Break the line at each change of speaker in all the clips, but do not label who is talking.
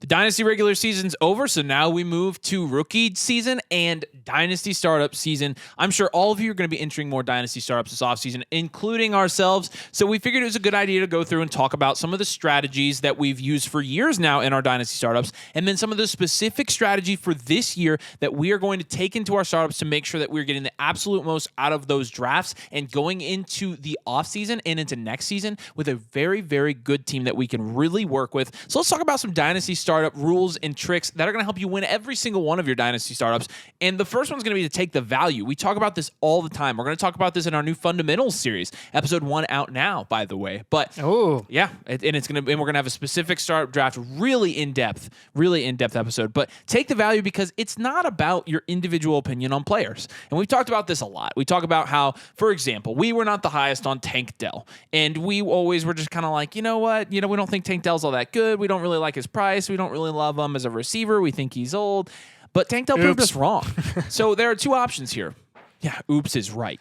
The Dynasty regular season's over, so now we move to rookie season and Dynasty startup season. I'm sure all of you are going to be entering more Dynasty startups this offseason, including ourselves. So we figured it was a good idea to go through and talk about some of the strategies that we've used for years now in our Dynasty startups, and then some of the specific strategy for this year that we are going to take into our startups to make sure that we're getting the absolute most out of those drafts and going into the offseason and into next season with a very, very good team that we can really work with. So let's talk about some Dynasty startup rules and tricks that are going to help you win every single one of your Dynasty startups. And the first one's going to be to take the value. We talk about this all the time. We're going to talk about this in our new fundamentals series, episode 1 out now, by the way. But yeah, and we're going to have a specific startup draft, really in depth episode. But take the value because it's not about your individual opinion on players. And we've talked about this a lot. We talk about how, for example, we were not the highest on Tank Dell, and we always were just kind of like, you know what, we don't think Tank Dell's all that good. We don't really like his price. We don't really love him as a receiver. We think he's old. But Tank Dell proved us wrong. So there are two options here. Yeah, oops is right.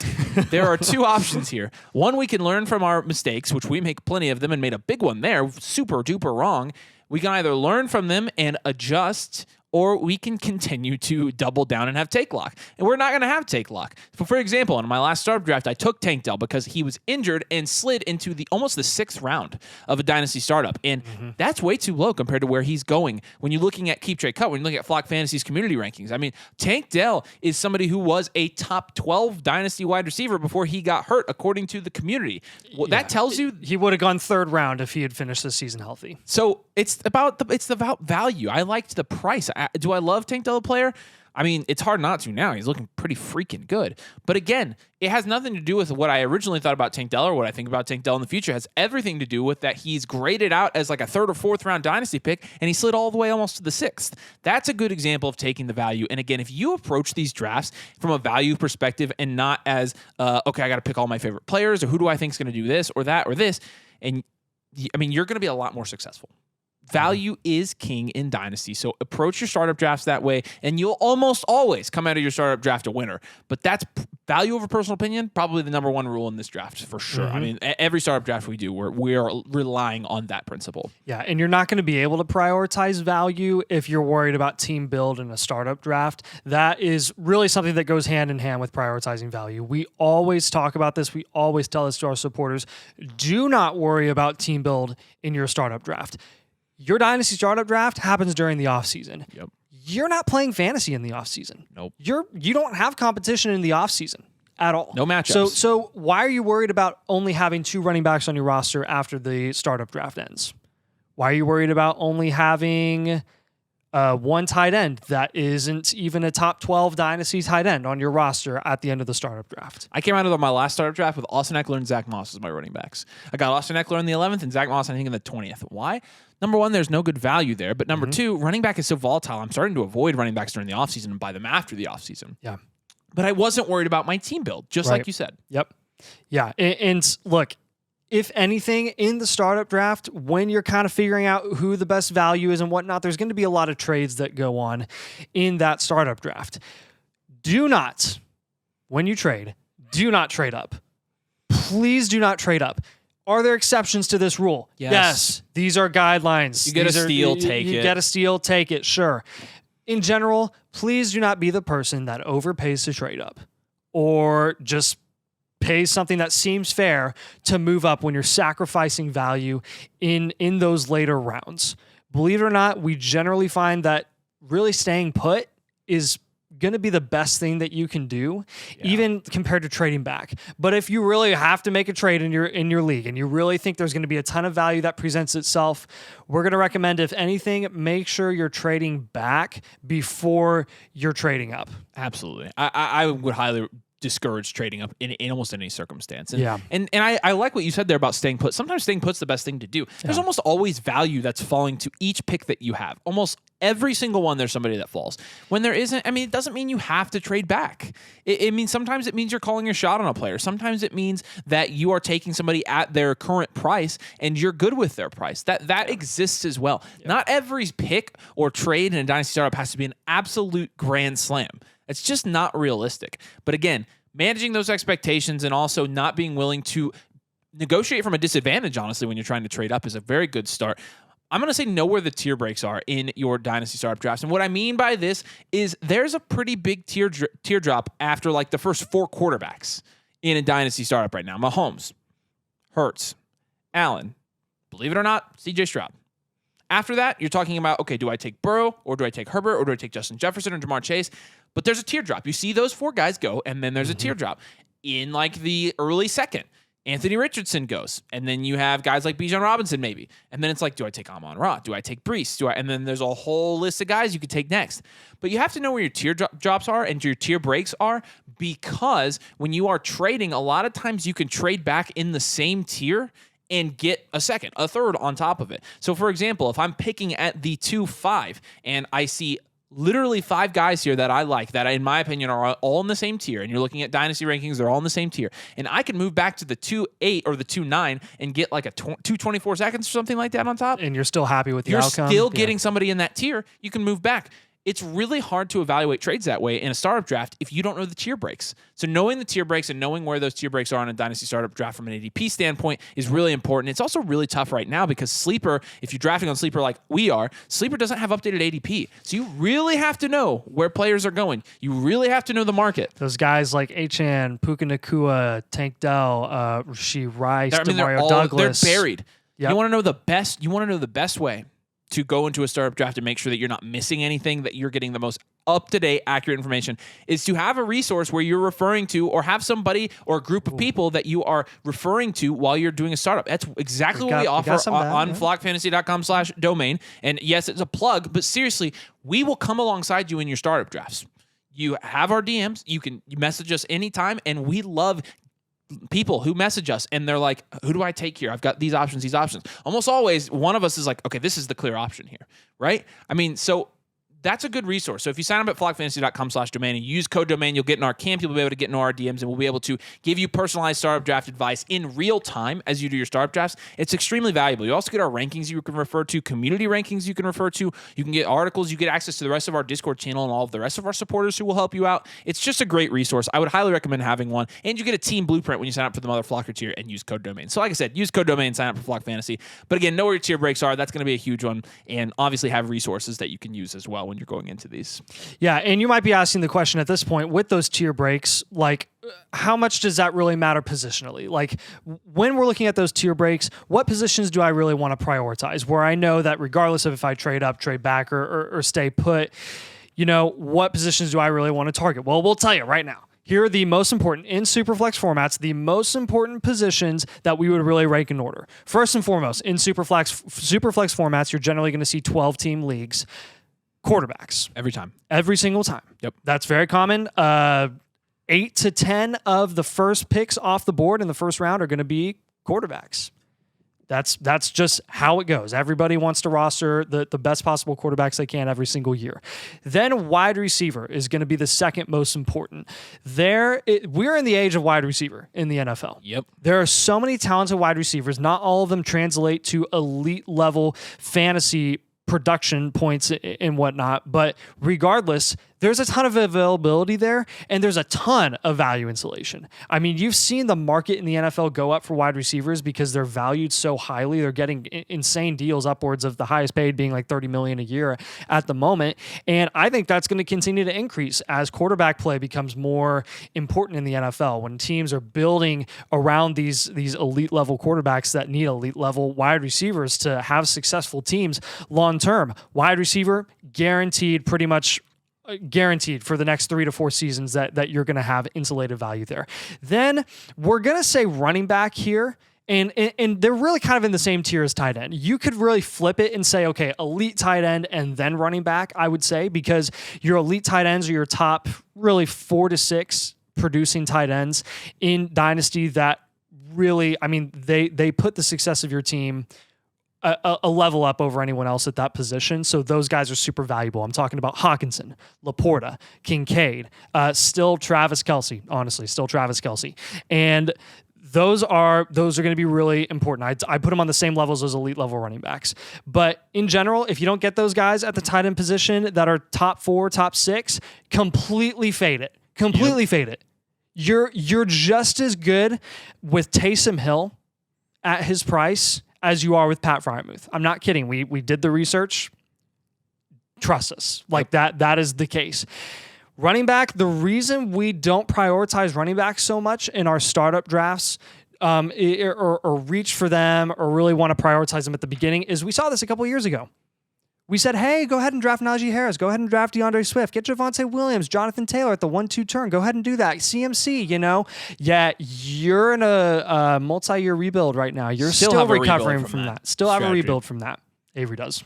There are two options here. One, we can learn from our mistakes, which we make plenty of them and made a big one there, super duper wrong. We can either learn from them and adjust, or we can continue to double down and have take lock. And we're not going to have take lock. For example, in my last startup draft, I took Tank Dell because he was injured and slid into almost the 6th round of a Dynasty startup. And that's way too low compared to where he's going. When you're looking at Keep Trade Cut, when you look at Flock Fantasy's community rankings, I mean, Tank Dell is somebody who was a top 12 Dynasty wide receiver before he got hurt, according to the community. Well, that tells you
he would have gone 3rd round if he had finished the season healthy.
So it's about value. I liked the price. Do I love Tank Dell player? I mean, it's hard not to now. He's looking pretty freaking good. But again, it has nothing to do with what I originally thought about Tank Dell or what I think about Tank Dell in the future. It has everything to do with that he's graded out as like a 3rd or 4th round Dynasty pick, and he slid all the way almost to the 6th. That's a good example of taking the value. And again, if you approach these drafts from a value perspective and not as, okay, I got to pick all my favorite players, or who do I think is going to do this or that or this, and I mean, you're going to be a lot more successful. Value is king in Dynasty. So approach your startup drafts that way, and you'll almost always come out of your startup draft a winner. But that's value over personal opinion, probably the number one rule in this draft for sure. I mean, every startup draft we do, we're relying on that principle.
Yeah, and you're not going to be able to prioritize value if you're worried about team build in a startup draft. That is really something that goes hand in hand with prioritizing value. We always talk about this. We always tell this to our supporters. Do not worry about team build in your startup draft. Your Dynasty startup draft happens during the offseason.
Yep.
You're not playing fantasy in the offseason.
Nope.
You don't have competition in the offseason at all.
No matchups.
So why are you worried about only having 2 running backs on your roster after the startup draft ends? Why are you worried about only having 1 tight end that isn't even a top 12 Dynasty tight end on your roster at the end of the startup draft?
I came out of my last startup draft with Austin Eckler and Zach Moss as my running backs. I got Austin Eckler in the 11th and Zach Moss, I think, in the 20th. Why? Number one, there's no good value there. But number two, running back is so volatile. I'm starting to avoid running backs during the offseason and buy them after the offseason.
Yeah.
But I wasn't worried about my team build, just like you said.
Yep. Yeah. And look, if anything, in the startup draft, when you're kind of figuring out who the best value is and whatnot, there's going to be a lot of trades that go on in that startup draft. Do not, when you trade, do not trade up. Please do not trade up. Are there exceptions to this rule? Yes. These are guidelines.
You get a steal, take it.
You get a steal, take it, sure. In general, please do not be the person that overpays to trade up or just pays something that seems fair to move up when you're sacrificing value in those later rounds. Believe it or not, we generally find that really staying put is going to be the best thing that you can do, even compared to trading back. But if you really have to make a trade in your league and you really think there's going to be a ton of value that presents itself, we're going to recommend, if anything, make sure you're trading back before you're trading up.
Absolutely. I would highly discourage trading up in almost any circumstance.
And
I like what you said there about staying put. Sometimes staying put's the best thing to do. There's almost always value that's falling to each pick that you have. Almost every single one, there's somebody that falls. When there isn't, I mean, it doesn't mean you have to trade back. It means sometimes it means you're calling your shot on a player. Sometimes it means that you are taking somebody at their current price and you're good with their price. That exists as well. Not every pick or trade in a Dynasty startup has to be an absolute grand slam. It's just not realistic. But again, managing those expectations and also not being willing to negotiate from a disadvantage, honestly, when you're trying to trade up is a very good start. I'm going to say know where the tier breaks are in your Dynasty startup drafts. And what I mean by this is there's a pretty big tier drop after like the first 4 quarterbacks in a Dynasty startup right now. Mahomes, Hurts, Allen, believe it or not, CJ Stroud. After that, you're talking about, okay, do I take Burrow or do I take Herbert or do I take Justin Jefferson or Jamar Chase? But there's a tier drop. You see those 4 guys go, and then there's a tier drop. In like the early second, Anthony Richardson goes, and then you have guys like Bijan Robinson maybe. And then it's like, do I take Amon-Ra? Do I take Breece? And then there's a whole list of guys you could take next. But you have to know where your tier drops are and your tier breaks are, because when you are trading, a lot of times you can trade back in the same tier and get a second, a third on top of it. So for example, if I'm picking at the 2-5 and I see literally 5 guys here that I like, that in my opinion are all in the same tier, and you're looking at Dynasty rankings, they're all in the same tier, and I can move back to the 2-8 or the 2-9 and get like a 224 seconds or something like that on top.
And you're still happy with the
you're
outcome.
You're still getting somebody in that tier. You can move back. It's really hard to evaluate trades that way in a startup draft if you don't know the tier breaks. So knowing the tier breaks and knowing where those tier breaks are on a Dynasty startup draft from an ADP standpoint is really important. It's also really tough right now because Sleeper, if you're drafting on Sleeper like we are, Sleeper doesn't have updated ADP. So you really have to know where players are going. You really have to know the market.
Those guys like Achane, Puka Nacua, Tank Dell, Rashee Rice, Demario Douglas.
They're buried. Yep. You want to know the best. You want to know the best way to go into a startup draft and make sure that you're not missing anything, that you're getting the most up-to-date, accurate information, is to have a resource where you're referring to or have somebody or a group of people that you are referring to while you're doing a startup. That's exactly what we offer on flockfantasy.com/domain. And yes, it's a plug, but seriously, we will come alongside you in your startup drafts. You have our DMs. You can message us anytime, and we love people who message us and they're like, who do I take here? I've got these options. Almost always one of us is like, okay, this is the clear option here, right? I mean, so that's a good resource. So if you sign up at flockfantasy.com/domain and use code domain, you'll get in our camp. You'll be able to get into our DMs, and we'll be able to give you personalized startup draft advice in real time as you do your startup drafts. It's extremely valuable. You also get our rankings you can refer to, community rankings you can refer to. You can get articles. You get access to the rest of our Discord channel and all of the rest of our supporters who will help you out. It's just a great resource. I would highly recommend having one. And you get a team blueprint when you sign up for the Mother Flocker tier and use code domain. So like I said, use code domain and sign up for Flock Fantasy. But again, know where your tier breaks are. That's going to be a huge one. And obviously have resources that you can use as well when you're going into these.
Yeah, and you might be asking the question at this point, with those tier breaks, like, how much does that really matter positionally? Like, when we're looking at those tier breaks, what positions do I really want to prioritize? Where I know that regardless of if I trade up, trade back, or stay put, you know, what positions do I really want to target? Well, we'll tell you right now. Here are the most important, in Superflex formats, the most important positions that we would really rank in order. First and foremost, in Superflex formats, you're generally going to see 12-team leagues. Quarterbacks.
Every time.
Every single time.
Yep.
That's very common. 8 to 10 of the first picks off the board in the first round are going to be quarterbacks. That's just how it goes. Everybody wants to roster the best possible quarterbacks they can every single year. Then wide receiver is going to be the second most important. We're in the age of wide receiver in the NFL.
Yep.
There are so many talented wide receivers. Not all of them translate to elite level fantasy production points and whatnot. But regardless, there's a ton of availability there, and there's a ton of value insulation. I mean, you've seen the market in the NFL go up for wide receivers because they're valued so highly. They're getting insane deals, upwards of the highest paid being like $30 million a year at the moment. And I think that's going to continue to increase as quarterback play becomes more important in the NFL. When teams are building around these elite level quarterbacks that need elite level wide receivers to have successful teams long term, wide receiver guaranteed, pretty much guaranteed for the next 3 to 4 seasons that you're going to have insulated value there. Then we're going to say running back here. And they're really kind of in the same tier as tight end. You could really flip it and say, okay, elite tight end and then running back, I would say, because your elite tight ends are your top really 4 to 6 producing tight ends in Dynasty that really, I mean, they put the success of your team a level up over anyone else at that position. So those guys are super valuable. I'm talking about Hawkinson, Laporta, Kincaid, still Travis Kelce, honestly, still Travis Kelce. And those are going to be really important. I put them on the same levels as elite level running backs. But in general, if you don't get those guys at the tight end position that are top 4, top 6, completely fade it. Completely fade it. You're just as good with Taysom Hill at his price as you are with Pat Fryermuth. I'm not kidding. We did the research. Trust us. Like that is the case. Running back, the reason we don't prioritize running back so much in our startup drafts or reach for them or really want to prioritize them at the beginning is we saw this a couple of years ago. We said, hey, go ahead and draft Najee Harris. Go ahead and draft DeAndre Swift. Get Javonte Williams, Jonathan Taylor at the 1-2 turn. Go ahead and do that. CMC, Yeah, you're in a multi-year rebuild right now. You're still recovering from that. Still have a rebuild from that. Avery does.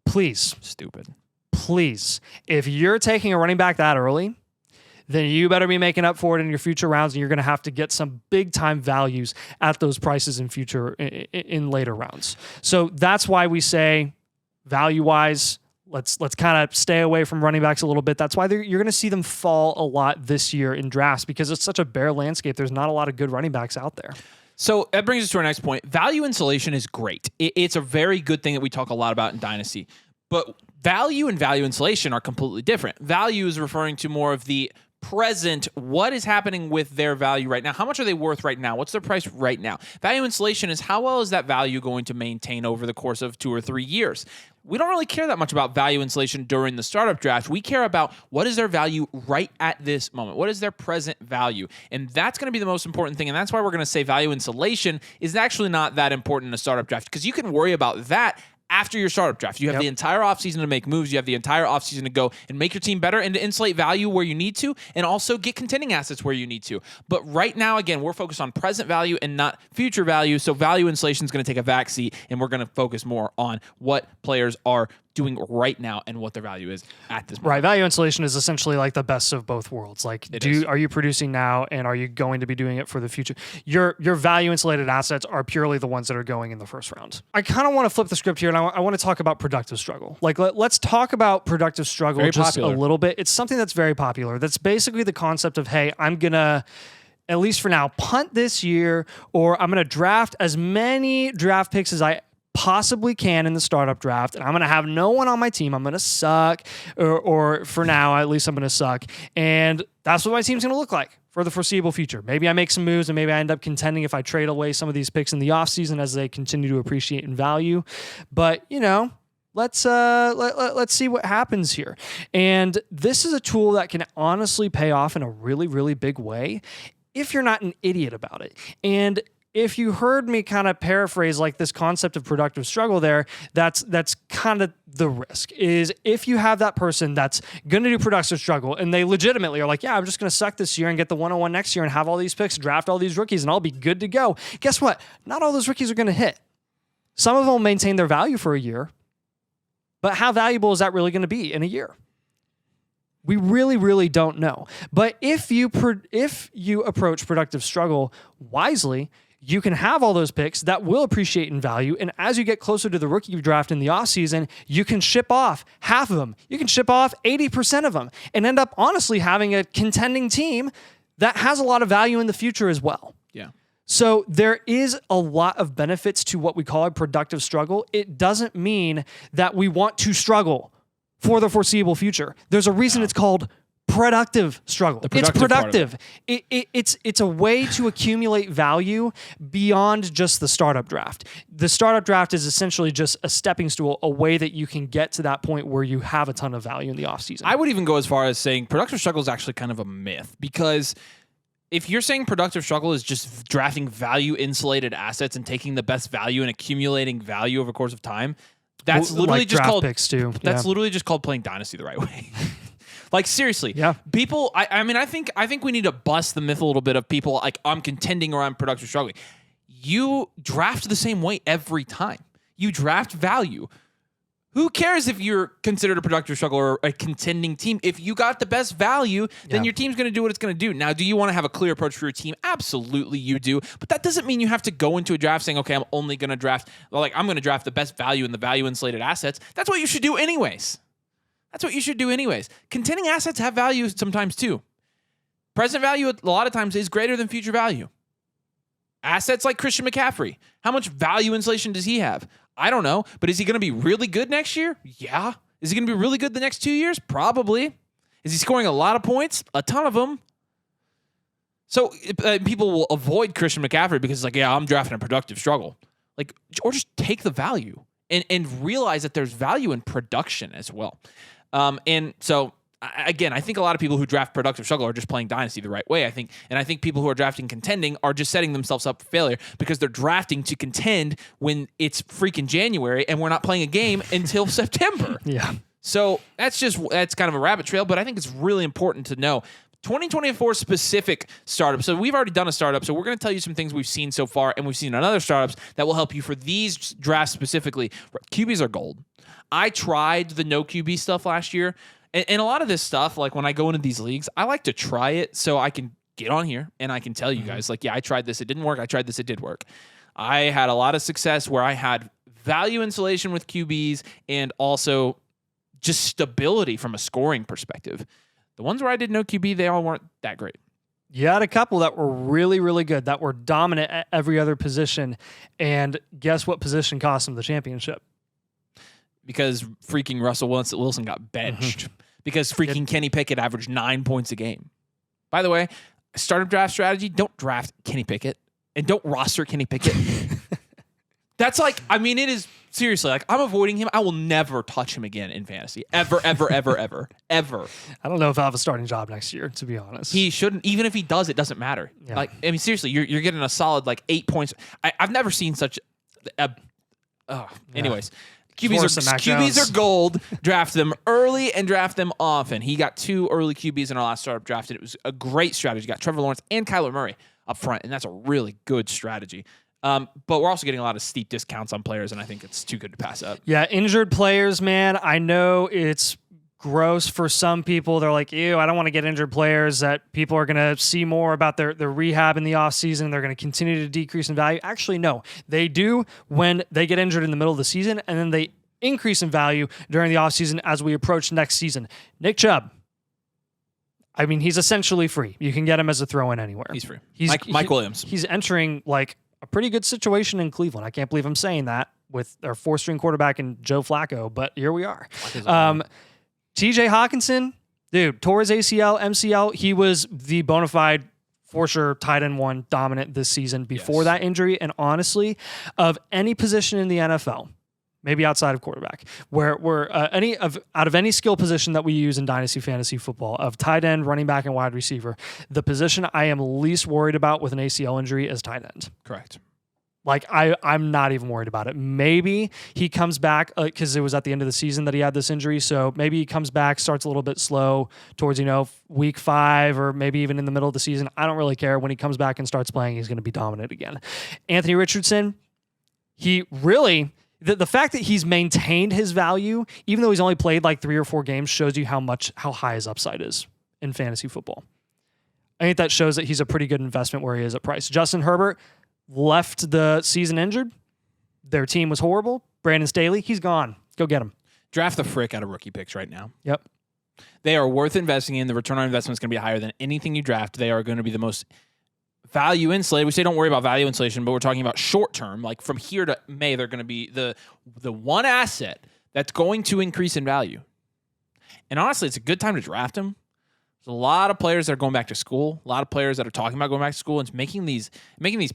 Please.
Stupid.
Please. If you're taking a running back that early, then you better be making up for it in your future rounds, and you're going to have to get some big-time values at those prices in later rounds. So that's why we say, value-wise, let's kind of stay away from running backs a little bit. That's why you're going to see them fall a lot this year in drafts because it's such a bare landscape. There's not a lot of good running backs out there.
So that brings us to our next point. Value insulation is great. It's a very good thing that we talk a lot about in Dynasty. But value and value insulation are completely different. Value is referring to more of the present, what is happening with their value right now? How much are they worth right now? What's their price right now? Value insulation is how well is that value going to maintain over the course of 2 or 3 years? We don't really care that much about value insulation during the startup draft. We care about what is their value right at this moment. What is their present value? And that's going to be the most important thing. And that's why we're going to say value insulation is actually not that important in a startup draft because you can worry about that after your startup draft. You have the entire offseason to make moves. You have the entire offseason to go and make your team better and to insulate value where you need to and also get contending assets where you need to. But right now, again, we're focused on present value and not future value. So value insulation is going to take a back seat and we're going to focus more on what players are doing right now and what their value is at this moment.
Right. Value insulation is essentially like the best of both worlds. Like, are you producing now and are you going to be doing it for the future? Your value insulated assets are purely the ones that are going in the first round. I kind of want to flip the script here and I want to talk about productive struggle. Like, let's talk about productive struggle just a little bit. It's something that's very popular. That's basically the concept of, hey, I'm going to, at least for now, punt this year, or I'm going to draft as many draft picks as I possibly can in the startup draft, and I'm going to have no one on my team. I'm going to suck, or for now, at least I'm going to suck. And that's what my team's going to look like for the foreseeable future. Maybe I make some moves, and maybe I end up contending if I trade away some of these picks in the offseason as they continue to appreciate in value. But, let's see what happens here. And this is a tool that can honestly pay off in a really, really big way if you're not an idiot about it. And if you heard me kind of paraphrase like this concept of productive struggle there, that's kind of the risk is if you have that person that's going to do productive struggle and they legitimately are like, yeah, I'm just going to suck this year and get the 101 next year and have all these picks, draft all these rookies and I'll be good to go. Guess what? Not all those rookies are going to hit. Some of them will maintain their value for a year, but how valuable is that really going to be in a year? We really, really don't know. But if you approach productive struggle wisely, you can have all those picks that will appreciate in value. And as you get closer to the rookie draft in the offseason, you can ship off half of them. You can ship off 80% of them and end up honestly having a contending team that has a lot of value in the future as well.
Yeah.
So there is a lot of benefits to what we call a productive struggle. It doesn't mean that we want to struggle for the foreseeable future. There's a reason it's called productive struggle. It's productive. It's a way to accumulate value beyond just the startup draft. The startup draft is essentially just a stepping stool, a way that you can get to that point where you have a ton of value in the offseason.
I would even go as far as saying productive struggle is actually kind of a myth because if you're saying productive struggle is just drafting value insulated assets and taking the best value and accumulating value over the course of time, that's literally
like
just called
picks too.
That's literally just called playing Dynasty the right way. Like seriously, people. I mean, I think we need to bust the myth a little bit of people like I'm contending or I'm productive struggling. You draft the same way every time. You draft value. Who cares if you're considered a productive struggle or a contending team? If you got the best value, then your team's going to do what it's going to do. Now, do you want to have a clear approach for your team? Absolutely, you do. But that doesn't mean you have to go into a draft saying, okay, I'm only going to draft, I'm going to draft the best value in the value insulated assets. That's what you should do anyways. Contending assets have value sometimes too. Present value a lot of times is greater than future value. Assets like Christian McCaffrey, how much value insulation does he have? I don't know, but is he going to be really good next year? Yeah. Is he going to be really good the next 2 years? Probably. Is he scoring a lot of points? A ton of them. So people will avoid Christian McCaffrey because it's like, yeah, I'm drafting a productive struggle. Like, or just take the value and realize that there's value in production as well. And so, again, I think a lot of people who draft productive struggle are just playing Dynasty the right way, I think. And I think people who are drafting contending are just setting themselves up for failure because they're drafting to contend when it's freaking January and we're not playing a game until September.
Yeah.
So that's kind of a rabbit trail, but I think it's really important to know 2024 specific startups. So we've already done a startup, so we're going to tell you some things we've seen so far, and we've seen in other startups that will help you for these drafts specifically. QBs are gold. I tried the no QB stuff last year, and a lot of this stuff, like when I go into these leagues, I like to try it so I can get on here and I can tell you guys, like, yeah, I tried this, it didn't work. I tried this, it did work. I had a lot of success where I had value insulation with QBs and also just stability from a scoring perspective. The ones where I did no QB, they all weren't that great.
You had a couple that were really, really good, that were dominant at every other position. And guess what position cost them the championship?
Because freaking Russell Wilson got benched. Because freaking Kenny Pickett averaged 9 points a game. By the way, startup draft strategy, don't draft Kenny Pickett. And don't roster Kenny Pickett. That's like, I mean, it is seriously, like, I'm avoiding him. I will never touch him again in fantasy. Ever.
I don't know if I'll have a starting job next year, to be honest.
He shouldn't. Even if he does, it doesn't matter.
Yeah.
Like, I mean, seriously, you're getting a solid, like, 8 points. I've never seen such anyways. QBs are gold. Draft them early and draft them often. He got 2 early QBs in our last startup draft, and it was a great strategy. Got Trevor Lawrence and Kyler Murray up front, and that's a really good strategy. But we're also getting a lot of steep discounts on players, and I think it's too good to pass up.
Yeah, injured players, man. I know it's gross for some people. They're like, ew, I don't want to get injured players, that people are going to see more about their rehab in the offseason. They're going to continue to decrease in value. Actually, no. They do when they get injured in the middle of the season, and then they increase in value during the offseason as we approach next season. Nick Chubb. I mean, he's essentially free. You can get him as a throw-in anywhere.
He's free. Mike Williams.
He's entering, like, a pretty good situation in Cleveland. I can't believe I'm saying that with our 4-string quarterback and Joe Flacco, but here we are. TJ Hawkinson, dude, tore his ACL, MCL. He was the bona fide, for sure, tight end 1 dominant this season before that injury. And honestly, of any position in the NFL, maybe outside of quarterback, where out of any skill position that we use in Dynasty Fantasy Football, of tight end, running back, and wide receiver, the position I am least worried about with an ACL injury is tight end.
Correct.
Like, I'm not even worried about it. Maybe he comes back because it was at the end of the season that he had this injury. So maybe he comes back, starts a little bit slow towards, week 5 or maybe even in the middle of the season. I don't really care. When he comes back and starts playing, he's going to be dominant again. Anthony Richardson, he really... The fact that he's maintained his value, even though he's only played like 3 or 4 games, shows you how high his upside is in fantasy football. I think that shows that he's a pretty good investment where he is at price. Justin Herbert left the season injured. Their team was horrible. Brandon Staley, he's gone. Go get him.
Draft the frick out of rookie picks right now.
Yep.
They are worth investing in. The return on investment is going to be higher than anything you draft. They are going to be the most value insulated. We say don't worry about value insulation, but we're talking about short term. Like from here to May, they're going to be the one asset that's going to increase in value. And honestly, it's a good time to draft them. There's a lot of players that are going back to school. A lot of players that are talking about going back to school, and it's making these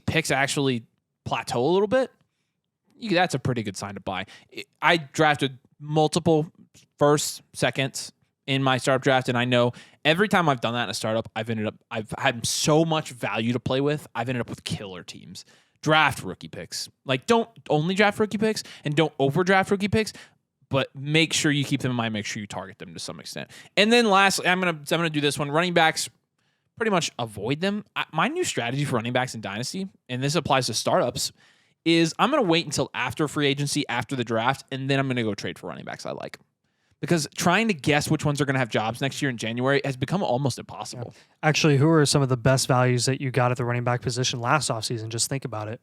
picks actually plateau a little bit. That's a pretty good sign to buy. I drafted multiple firsts, seconds in my startup draft, and I know every time I've done that in a startup, I've had so much value to play with. I've ended up with killer teams. Draft rookie picks. Like, don't only draft rookie picks and don't overdraft rookie picks, but make sure you keep them in mind. Make sure you target them to some extent. And then lastly, I'm gonna do this one. Running backs, pretty much avoid them. My new strategy for running backs in Dynasty, and this applies to startups, is I'm gonna wait until after free agency, after the draft, and then I'm gonna go trade for running backs I like. Because trying to guess which ones are going to have jobs next year in January has become almost impossible.
Yeah. Actually, who are some of the best values that you got at the running back position last offseason? Just think about it.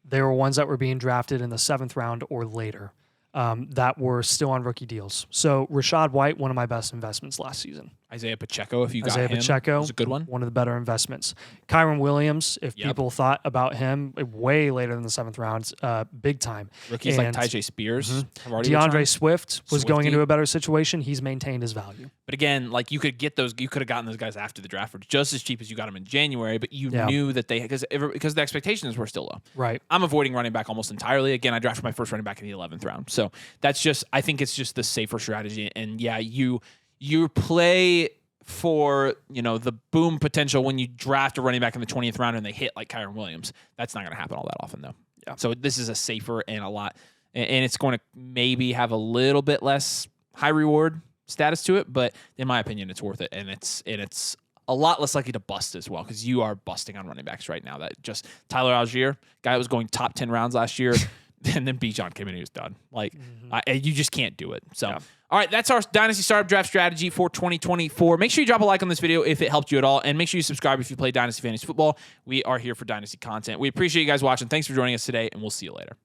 They were ones that were being drafted in the 7th round or later that were still on rookie deals. So Rashad White, one of my best investments last season.
Isaiah Pacheco, if you got
Isaiah
him,
Pacheco
was a good one.
One of the better investments. Kyron Williams, if
Yep.
people thought about him way later than the 7th round, big time.
Rookies like
And
Tyjae Spears have already
DeAndre
returned.
Swift was going
Swifty.
into a better situation. He's maintained his value.
But again, like you could get those, you could have gotten those guys after the draft for just as cheap as you got them in January, but you
Yeah.
knew that because the expectations were still low.
Right.
I'm avoiding running back almost entirely. Again, I drafted my first running back in the 11th round. So that's just, I think it's just the safer strategy. And yeah, you play for, the boom potential when you draft a running back in the 20th round and they hit like Kyron Williams. That's not going to happen all that often though.
Yeah.
So this is a safer and it's going to maybe have a little bit less high reward status to it, but in my opinion, it's worth it. And it's a lot less likely to bust as well, because you are busting on running backs right now. That just Tyler Algier, guy that was going top 10 rounds last year, and then Bijan came in and he was done. Like, you just can't do it. So, all right, that's our Dynasty Startup Draft strategy for 2024. Make sure you drop a like on this video if it helped you at all, and make sure you subscribe if you play Dynasty Fantasy Football. We are here for Dynasty content. We appreciate you guys watching. Thanks for joining us today, and we'll see you later.